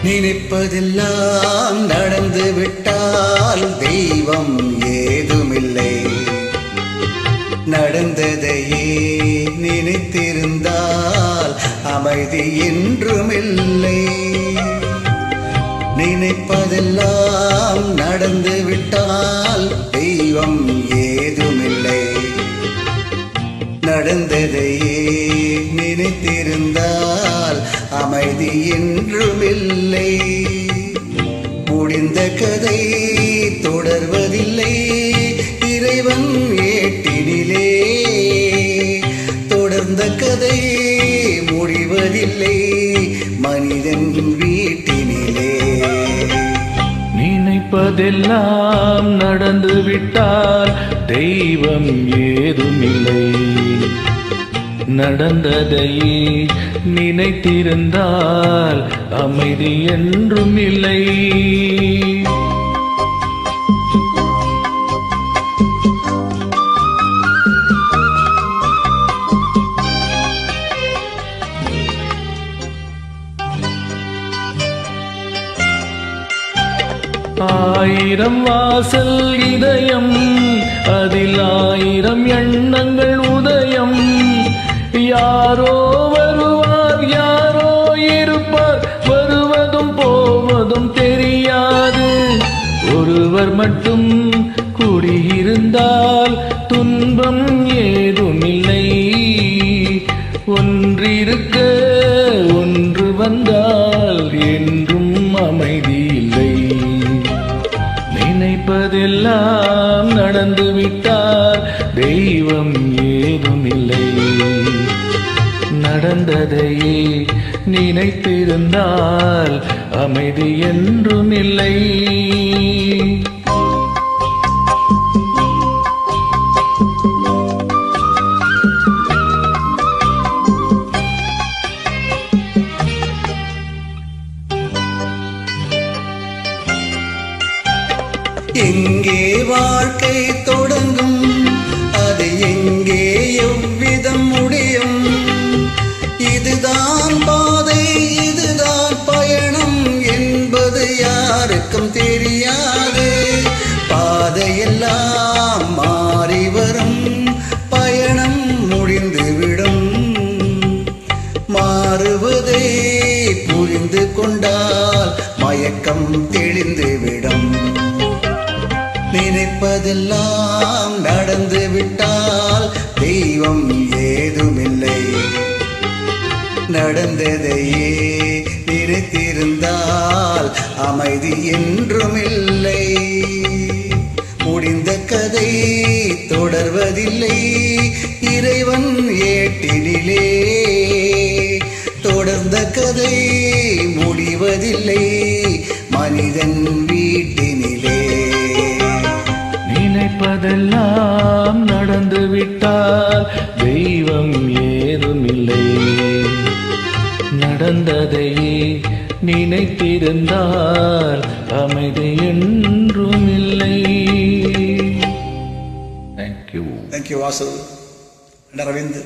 நினைப்பதெல்லாம் நடந்து விட்டால் தெய்வம் ஏதுமில்லை. நடந்ததையே நினைத்திருந்தால் அமைதி என்றுமில்லை. நினைப்பதெல்லாம் நடந்து விட்டால் தெய்வம் ஏதுமில்லை. நடந்ததையே நினைத்திருந்தால் அமைதி என்றுமில்லை. முடிந்த கதை தொடர்வதில்லை இறைவன் ஏட்டினிலே. தொடர்ந்த கதை முடிவதில்லை மனிதன் வீட்டினிலே. நினைப்பதெல்லாம் நடந்து விட்டால் தெய்வம் ஏதுமில்லை. நடந்ததையே நினைத்திருந்தால் அமைதி என்றும் இல்லை. ஆயிரம் வாசல் இதயம், அதில் ஆயிரம் எண்ணங்கள் உதயம். யாரோ வருவார், யாரோ இருப்பார், வருவதும் போவதும் தெரியாது. ஒருவர் மட்டும் கூடியிருந்தால் துன்பம் ஏதுமில்லை. ஒன்றிருக்க ஒன்று வந்தால் என்றும் அமைதி இல்லை. நினைப்பதெல்லாம் நடந்துவிட்டால் தெய்வம் ஏதுமில்லை. நடந்ததையே நினைத்திருந்தால் அமைதி என்றும் இல்லை. எங்கே வாழ்க்கை தொடங்கும், அது எங்கே எவ்விதம் முடியும்? இதுதான் பாதை, இதுதான் பயணம் என்பது யாருக்கும் தெரியாது. பாதையெல்லாம் மாறி வரும், பயணம் முடிந்துவிடும். மாறுவதை புரிந்து கொண்டால் மயக்கம் தெளிந்துவிடும். நினைப்பதெல்லாம் நடந்து விட்டால் தெய்வம் ஏதுமில்லை. நடந்ததையே நினைத்திருந்தால் அமைதி என்றுமில்லை. முடிந்த கதை தொடர்வதில்லை இறைவன் ஏட்டினிலே. தொடர்ந்த கதை முடிவதில்லை மனிதன் வீட்டினிலே. நினைப்பதெல்லாம் நடந்துவிட்டால் தெய்வம் ஏதுமில்லை. நடந்ததையே நினைத்திருந்தால் அமைதி என்றும் இல்லை. Thank you Vasu and Aravind.